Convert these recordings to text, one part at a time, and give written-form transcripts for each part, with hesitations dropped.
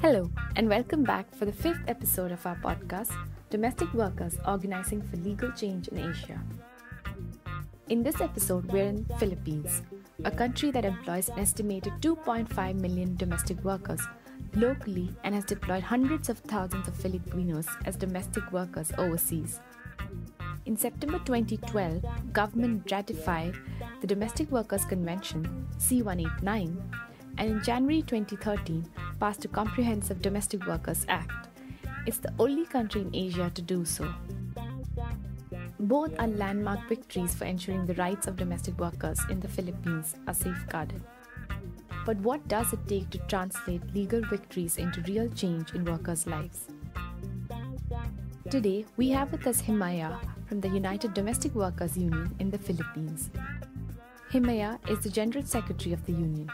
Hello, and welcome back for the fifth episode of our podcast, Domestic Workers Organizing for Legal Change in Asia. In this episode, we're in Philippines, a country that employs an estimated 2.5 million domestic workers locally and has deployed hundreds of thousands of Filipinos as domestic workers overseas. In September 2012, government ratified the Domestic Workers Convention C-189 and in January 2013 passed a Comprehensive Domestic Workers Act. It's the only country in Asia to do so. Both are landmark victories for ensuring the rights of domestic workers in the Philippines are safeguarded. But what does it take to translate legal victories into real change in workers' lives? Today, we have with us Himaya from the United Domestic Workers Union in the Philippines. Himaya is the General Secretary of the union.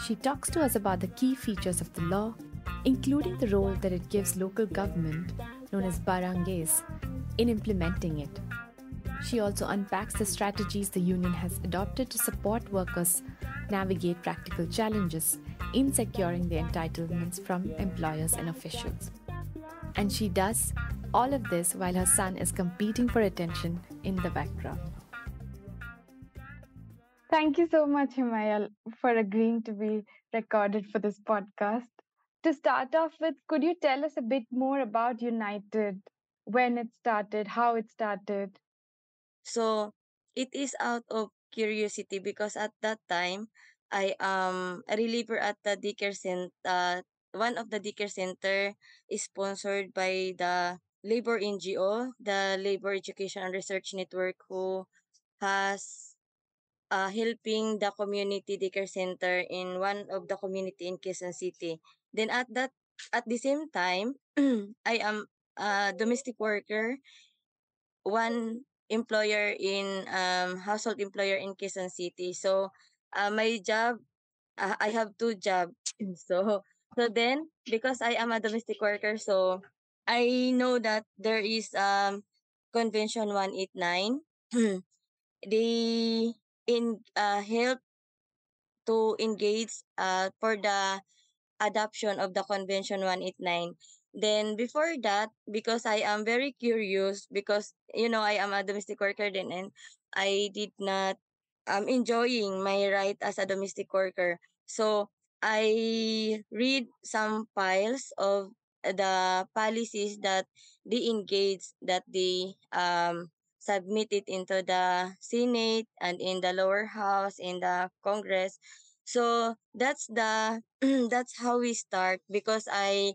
She talks to us about the key features of the law, including the role that it gives local government, known as barangays, in implementing it. She also unpacks the strategies the union has adopted to support workers navigate practical challenges in securing their entitlements from employers and officials. And she does all of this while her son is competing for attention in the background. Thank you so much, Himayal, for agreeing to be recorded for this podcast. To start off with, could you tell us a bit more about United, when it started, how it started? So it is out of curiosity because at that time I am a reliever at the daycare center. One of the daycare center is sponsored by the labor NGO, the Labor Education and Research Network, who has helping the community daycare center in one of the community in Quezon City. Then at the same time, I am a domestic worker, one employer in household employer in Quezon City. So my job, I have two jobs. So then because I am a domestic worker, so I know that there is Convention 189. They in help to engage for the adoption of the Convention 189. Then before that, because I am very curious, because I am a domestic worker then, and I did not enjoying my right as a domestic worker. So I read some files of the policies that they engage, that they submitted into the Senate and in the lower house in the Congress. So that's the that's how we start, because I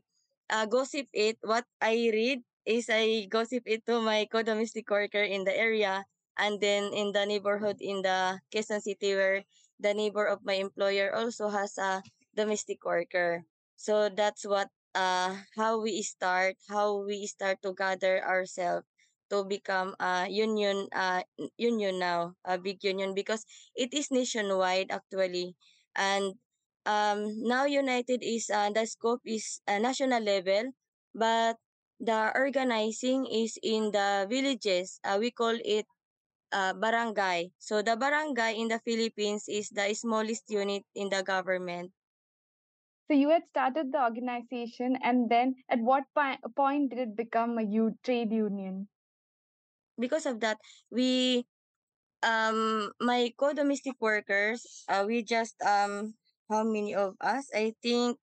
gossip it. What I read is I gossip it to my co-domestic worker in the area, and then in the neighborhood in the Quezon City, where the neighbor of my employer also has a domestic worker. So that's what how we start to gather ourselves to become a union now, a big union, because it is nationwide actually. And now United is the scope is national level, but the organizing is in the villages. We call it barangay. So the barangay in the Philippines is the smallest unit in the government. So you had started the organization, and then at what point did it become a trade union? Because of that, we my co-domestic workers, we just how many of us? I think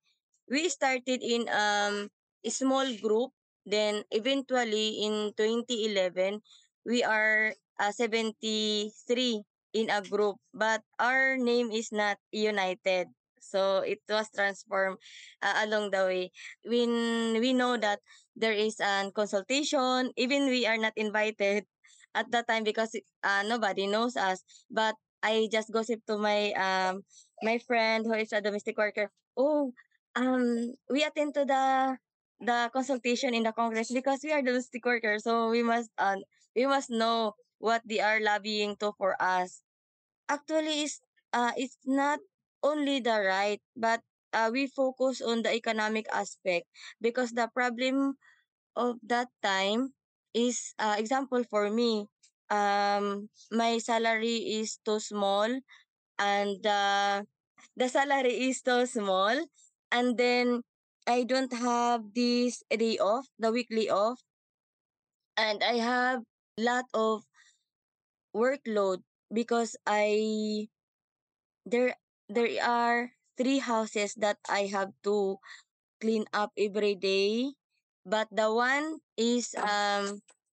we started in a small group. Then eventually in 2011, we are 73 in a group, but our name is not United. So it was transformed along the way. When we know that there is an consultation, even we are not invited at that time, because nobody knows us. But I just gossip to my friend who is a domestic worker. Oh, we attend to the consultation in the Congress because we are domestic workers, so we must know what they are lobbying to for us. Actually, it's not only the right, but we focus on the economic aspect, because the problem of that time is, example for me, my salary is too small, and the salary is too small, and then I don't have this day off, the weekly off, and I have lot of workload because I there there are three houses that I have to clean up every day. But the one is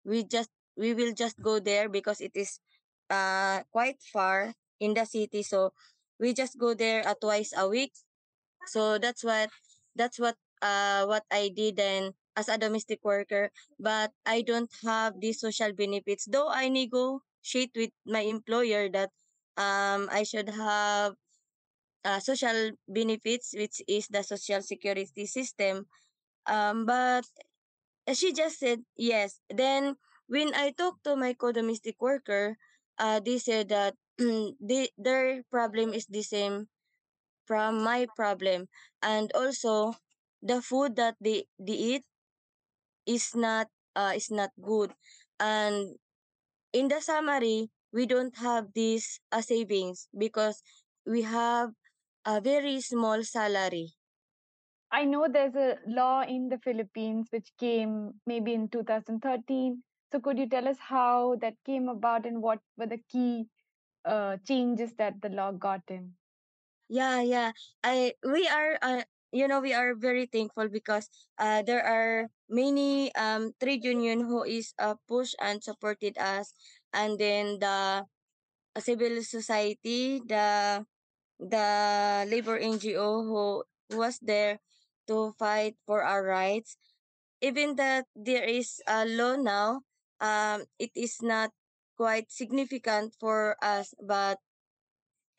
we will just go there because it is quite far in the city. So we just go there twice a week. So that's what I did then as a domestic worker. But I don't have these social benefits. Though I negotiate with my employer that I should have social benefits, which is the social security system. But she just said yes. Then when I talked to my co-domestic worker, they said that their problem is the same from my problem, and also the food that they eat is not good. And in the summary, we don't have this savings because we have a very small salary. I know there's a law in the Philippines which came maybe in 2013. So could you tell us how that came about and what were the key changes that the law got in? Yeah, yeah. I we are we are very thankful because there are many trade union who is push and supported us, and then the civil society, the labor NGO who was there to fight for our rights. Even that there is a law now, it is not quite significant for us, but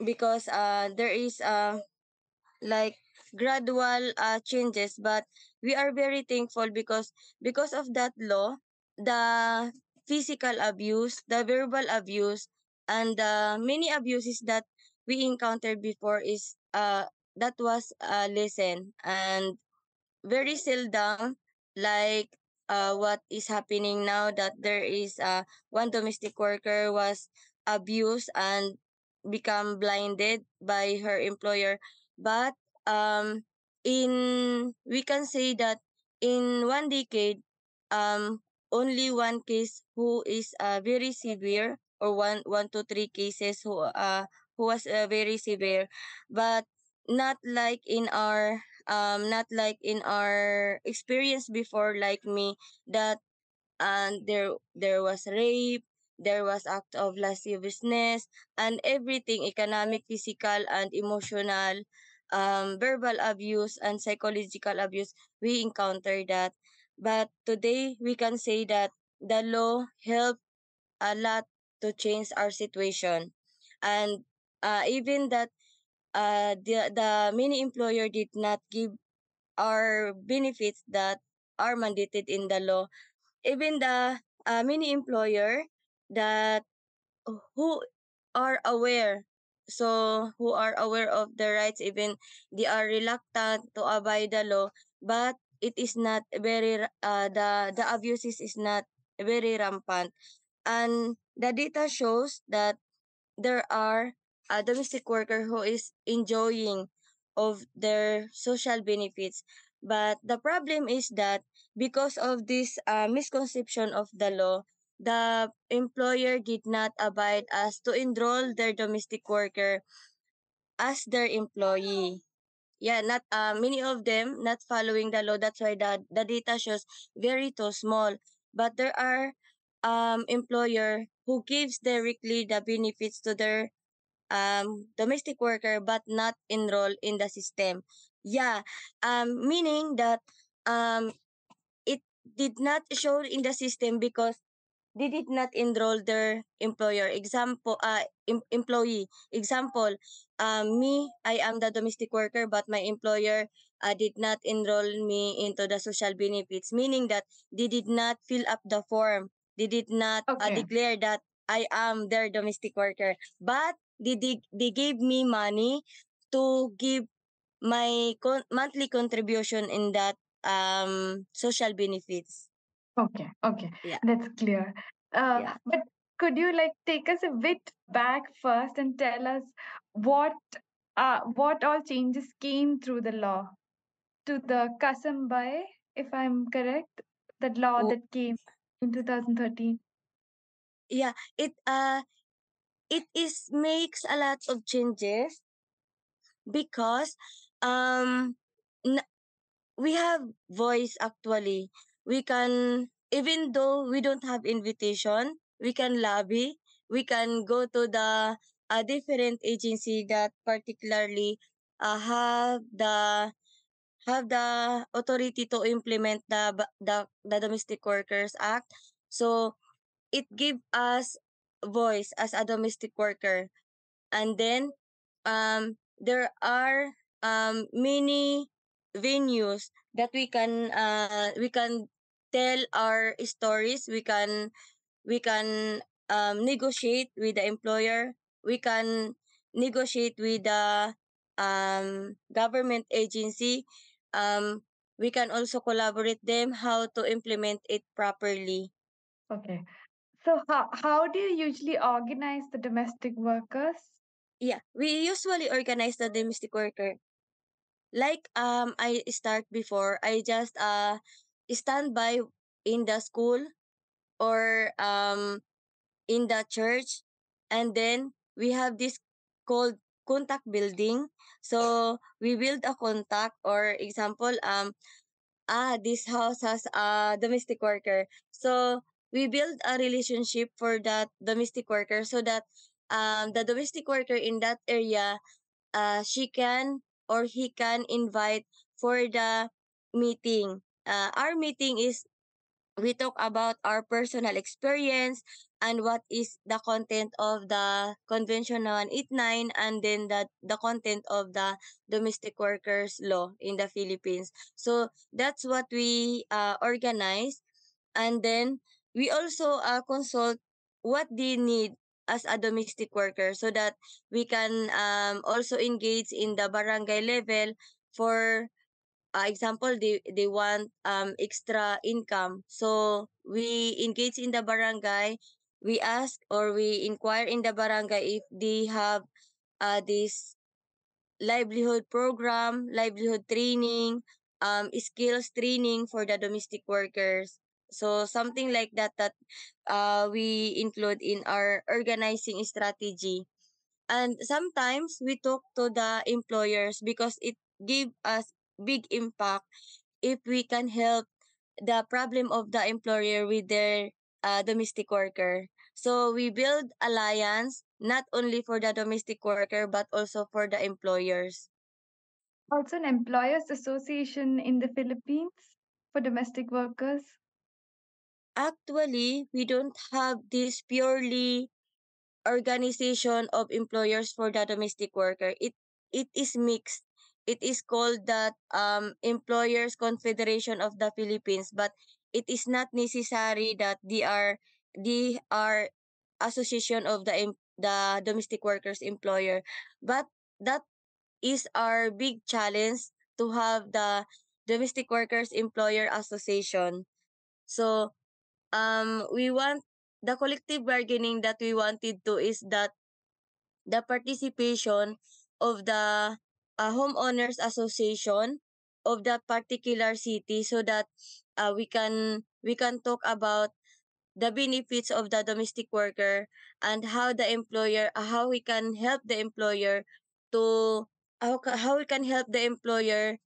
because there is like gradual changes, but we are very thankful because of that law, the physical abuse, the verbal abuse, and the many abuses that we encountered before is that was lessened, and very seldom like what is happening now, that there is one domestic worker was abused and become blinded by her employer. But um in we can say that in 1 decade, um only one case who is very severe, or one to three cases who was very severe. But not like in our experience before, like me, that there was rape, there was act of lasciviousness, and everything: economic, physical, and emotional, verbal abuse and psychological abuse. We encounter that. But today we can say that the law helped a lot to change our situation. And even that the many employer did not give our benefits that are mandated in the law. Even the many employer that who are aware, so who are aware of the rights, even they are reluctant to abide the law. But it is not very the abuses is not very rampant. And the data shows that there are a domestic worker who is enjoying of their social benefits. But the problem is that because of this misconception of the law, the employer did not abide as to enroll their domestic worker as their employee. Yeah, not many of them not following the law. That's why the data shows very too small. But there are employer who gives directly the benefits to their domestic worker but not enroll in the system. Yeah, meaning that um it did not show in the system because they did not enroll their employer. Example, employee. Example, me, I am the domestic worker, but my employer did not enroll me into the social benefits, meaning that they did not fill up the form. They did not Okay. declare that I am their domestic worker, but they gave me money to give my monthly contribution in that social benefits. Okay, okay, Yeah, that's clear. yeah. But could you like take us a bit back first and tell us what what all changes came through the law? to the Kasambai, if I'm correct, that law W- that came in 2013. Yeah, it is makes a lot of changes because um n- we have voice actually. We can, even though we don't have invitation, we can lobby. We can go to the different agency that particularly have the authority to implement the Domestic Workers Act. So it give us voice as a domestic worker. And then there are many venues that we can tell our stories. We can negotiate with the employer. We can negotiate with the government agency. um we can also collaborate them how to implement it properly. Okay. So how do you usually organize the domestic workers? Yeah, we usually organize the domestic worker. Like I start before, I just stand by in the school or in the church, and then we have this called contact building. So we build a contact, or example, this house has a domestic worker. So we build a relationship for that domestic worker, so that the domestic worker in that area, she can or he can invite for the meeting. Our meeting is, we talk about our personal experience and what is the content of the Convention 189, and then the content of the domestic workers law in the Philippines. So that's what we organize. And then we also consult what they need as a domestic worker, so that we can also engage in the barangay level for example, they want extra income. So we engage in the barangay. We ask or we inquire in the barangay if they have this livelihood program, livelihood training, skills training for the domestic workers. So something like that, that we include in our organizing strategy. And sometimes we talk to the employers because it give us big impact if we can help the problem of the employer with their domestic worker. So we build alliance not only for the domestic worker but also for the employers. Also, an employers association in the Philippines for domestic workers. Actually, we don't have this purely organization of employers for the domestic worker. It is mixed. It is called that Employers Confederation of the Philippines, but it is not necessary that they are association of the domestic workers employer. But that is our big challenge, to have the domestic workers employer association. So we want the collective bargaining that we wanted to is that the participation of the homeowners association of that particular city, so that we can talk about the benefits of the domestic worker, and how we can help the employer to how we can help the employer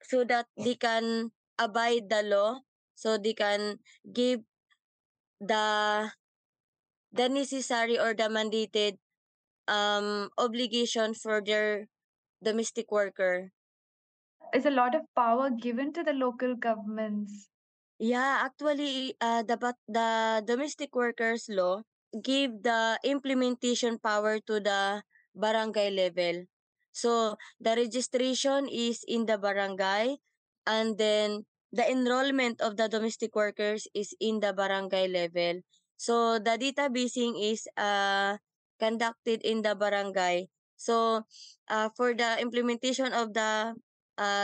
so that they can abide the law, so they can give the necessary or the mandated obligation for their domestic worker. Is a lot of power given to the local governments. Yeah, actually, the domestic workers law give the implementation power to the barangay level. So the registration is in the barangay, and then the enrollment of the domestic workers is in the barangay level. So the databasing is conducted in the barangay. So for the implementation of the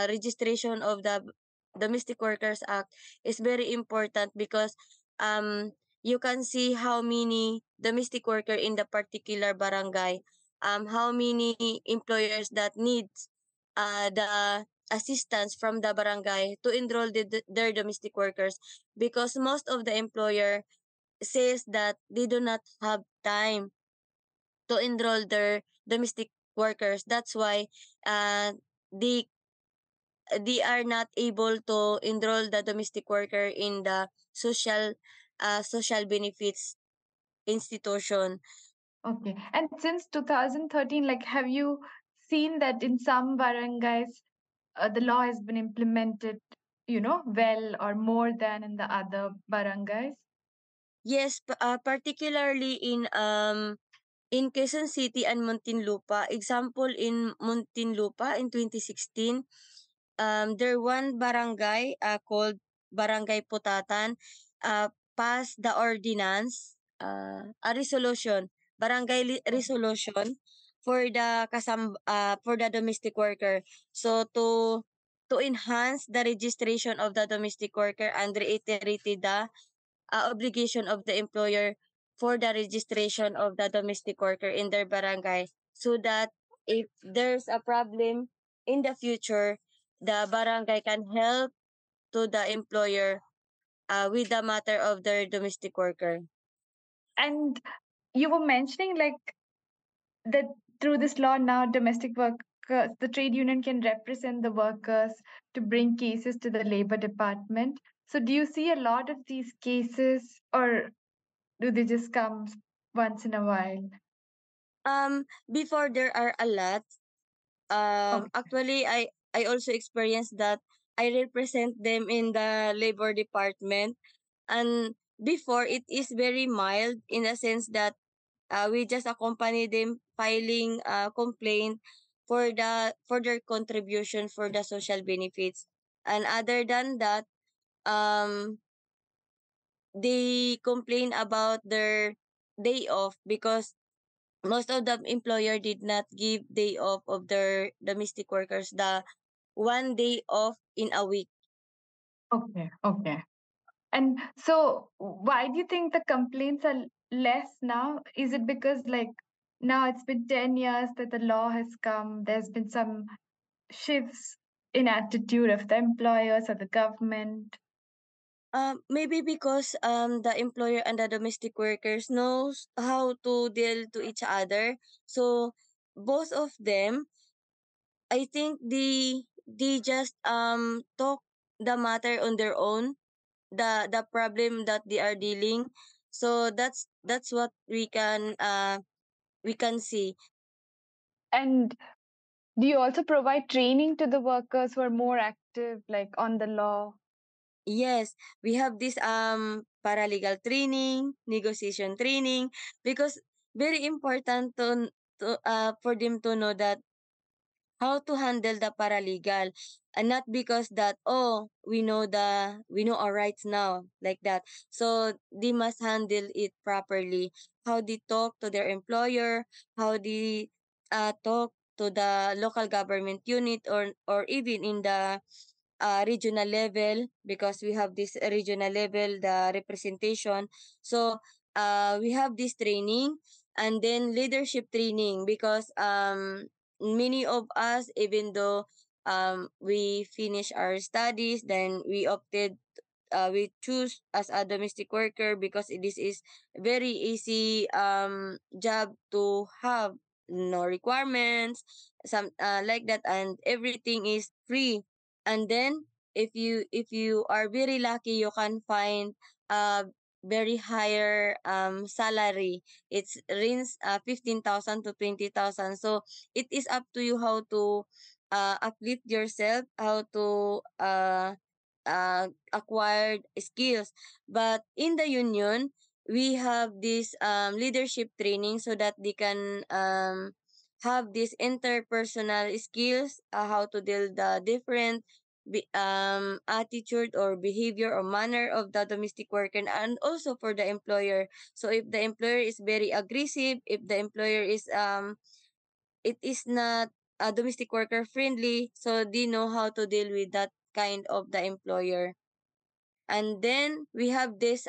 registration of the Domestic Workers Act is very important, because you can see how many domestic worker in the particular barangay, how many employers that needs the assistance from the barangay to enroll their domestic workers, because most of the employer says that they do not have time to enroll their domestic workers. That's why uh, they they are not able to enroll the domestic worker in the social benefits institution. Okay. And since 2013, like, have you seen that in some barangays, the law has been implemented, well or more than in the other barangays? Yes, particularly in Quezon City and Muntinlupa. Example, in Muntinlupa in 2016, there one barangay called Barangay Putatan passed the ordinance, a resolution, resolution for the for the domestic worker. So to enhance the registration of the domestic worker and reiterated the obligation of the employer for the registration of the domestic worker in their barangay, so that if there's a problem in the future, the barangay can help to the employer with the matter of their domestic worker. And you were mentioning like that through this law now, domestic workers, the trade union can represent the workers to bring cases to the labor department. So, do you see a lot of these cases, or do they just come once in a while? Before there are a lot. Okay. Actually, I also experienced that I represent them in the labor department, and before it is very mild in a sense that we just accompany them filing a complaint for their contribution for the social benefits. And other than that, um they complain about their day off, because most of the employer did not give day off of their domestic workers, the 1 day off in a week. Okay. Okay. And so, why do you think the complaints are less now? Is it because, like, now it's been 10 years that the law has come, there's been some shifts in attitude of the employers or the government? Maybe because the employer and the domestic workers knows how to deal to each other. So both of them, I think they just talk the matter on their own, the problem that they are dealing. So that's what we can see. And do you also provide training to the workers who are more active, like on the law? Yes, we have this paralegal training, negotiation training, because very important to for them to know that how to handle the paralegal, and not because that, oh, we know our rights now, like that. So they must handle it properly, how they talk to their employer, how they talk to the local government unit, or even in the regional level, because we have this regional level, the representation. So we have this training, and then leadership training, because many of us, even though we finish our studies, then we choose as a domestic worker, because this is very easy job to have, no requirements, some like that, and everything is free. And then if you are very lucky, you can find a very higher salary. It's range 15,000 to 20,000. So it is up to you how to uplift yourself, how to acquired skills. But in the union, we have this leadership training, so that they can have this interpersonal skills, how to deal the different attitude or behavior or manner of the domestic worker, and also for the employer. So if the employer is very aggressive, if the employer is it is not domestic worker friendly, so they know how to deal with that kind of the employer. And then we have this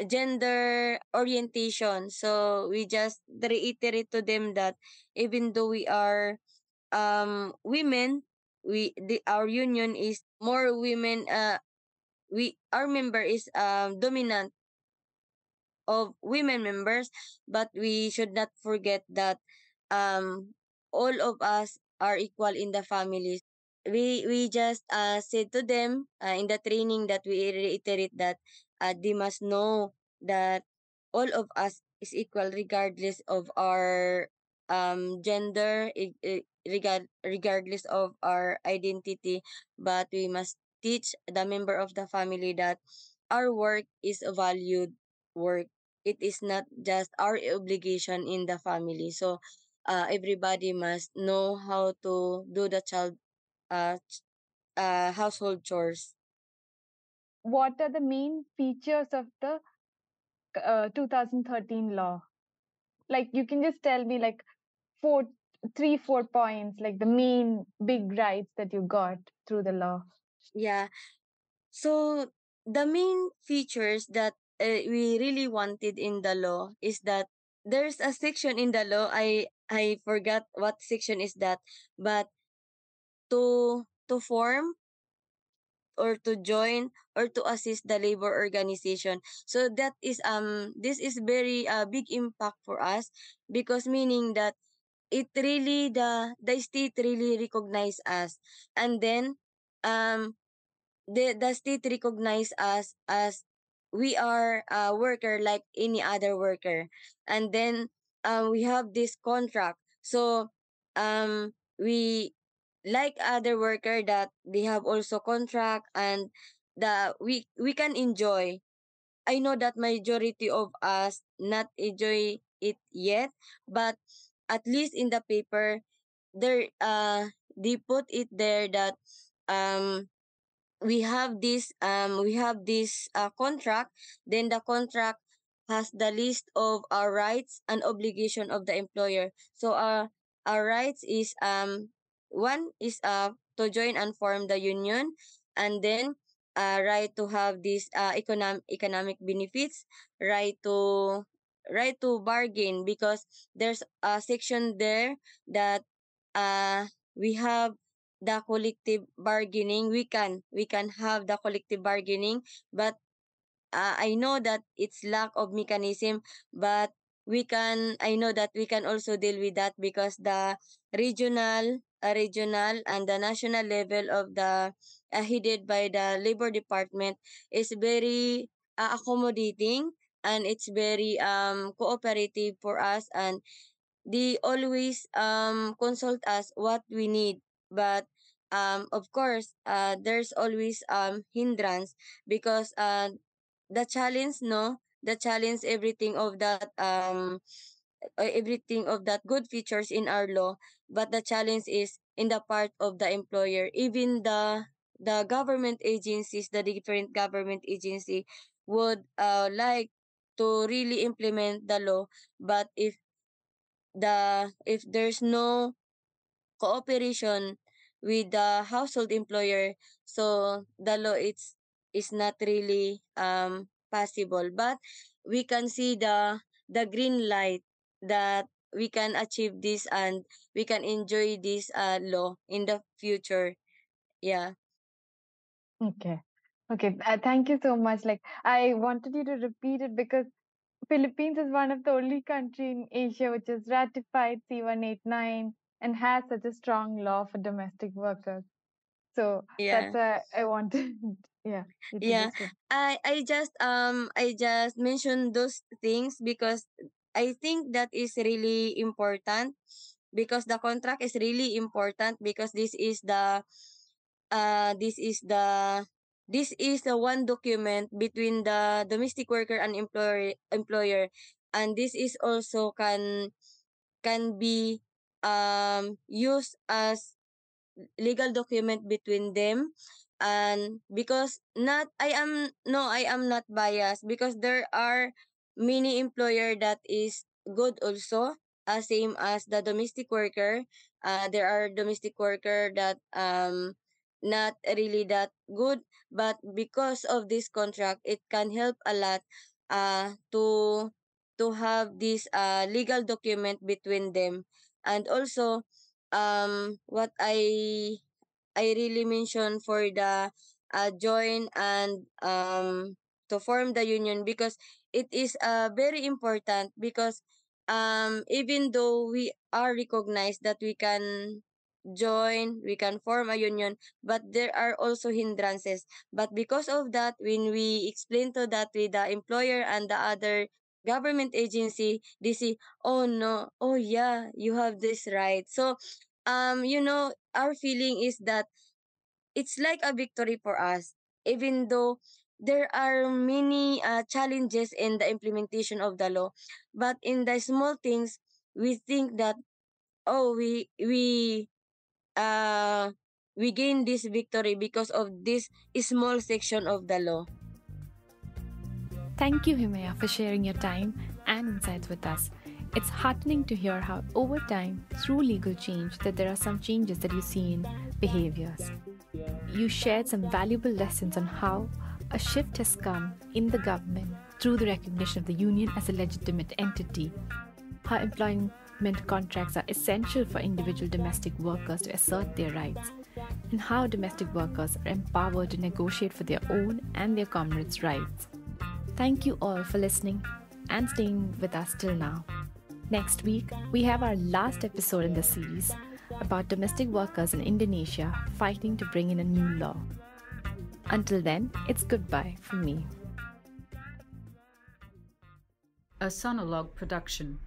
gender orientation. So we just reiterate to them that even though we are women, our union is more women, we our member is dominant of women members, but we should not forget that um all of us are equal in the families. We just said to them in the training that we reiterate that they must know that all of us is equal regardless of our gender, regardless of our identity, but we must teach the member of the family that our work is a valued work. It is not just our obligation in the family. So everybody must know how to do the child household chores. What are the main features of the 2013 law? Like, you can just tell me like four, 3, 4 points, like the main big rights that you got through the law. Yeah. So the main features that we really wanted in the law is that there's a section in the law. I forgot what section is that, but to form or to join or to assist the labor organization. So that is this is very big impact for us, because meaning that it really the state really recognize us, and then um the state recognize us as we are a worker like any other worker. And then we have this contract. So we like other worker that they have also contract, and the we can enjoy. I know that majority of us not enjoy it yet, but at least in the paper there they put it there that um we have this contract. Then the contract has the list of our rights and obligation of the employer. So our rights is one is to join and form the union, and then right to have this economic benefits, right to bargain, because there's a section there that uh we have the collective bargaining. We can have the collective bargaining, but I know that it's lack of mechanism, but I know that we can also deal with that, because the regional and the national level of the headed by the labor department is very accommodating, and it's very cooperative for us, and they always consult us what we need. But of course there's always hindrance, because the challenge, no, the challenge everything of that everything of that good features in our law, but the challenge is in the part of the employer. Even the government agencies, the different government agency would like to really implement the law, but if there's no cooperation with the household employer, so the law is not really possible. But we can see the green light that we can achieve this, and we can enjoy this law in the future. Yeah. Okay. Okay. Thank you so much. Like, I wanted you to repeat it because Philippines is one of the only country in Asia which has ratified C189 and has such a strong law for domestic workers. So that's Yeah. why I wanted, yeah, you to Yeah. just repeat. I just mentioned those things because I think that is really important, because the contract is really important, because this is the one document between the domestic worker and employer. And this is also can be used as legal document between them. And because not I am no I am not biased, because there are many employer that is good also, same as the domestic worker. There are domestic worker that not really that good, but because of this contract it can help a lot to have this legal document between them. And also what I really mention for the join and to form the union, because it is very important, because even though we are recognized that we can join, we can form a union, but there are also hindrances. But because of that, when we explain to that with the employer and the other government agency, they say, oh no, oh yeah, you have this right. So our feeling is that it's like a victory for us, even though there are many challenges in the implementation of the law. But in the small things, we think that, oh, uh we gain this victory because of this small section of the law. Thank you, Himaya, for sharing your time and insights with us. It's heartening to hear how, over time, through legal change, that there are some changes that you see in behaviors. You shared some valuable lessons on how a shift has come in the government through the recognition of the union as a legitimate entity, how employment contracts are essential for individual domestic workers to assert their rights, and how domestic workers are empowered to negotiate for their own and their comrades' rights. Thank you all for listening and staying with us till now. Next week, we have our last episode in the series about domestic workers in Indonesia fighting to bring in a new law. Until then, it's goodbye from me. A Sonologue production.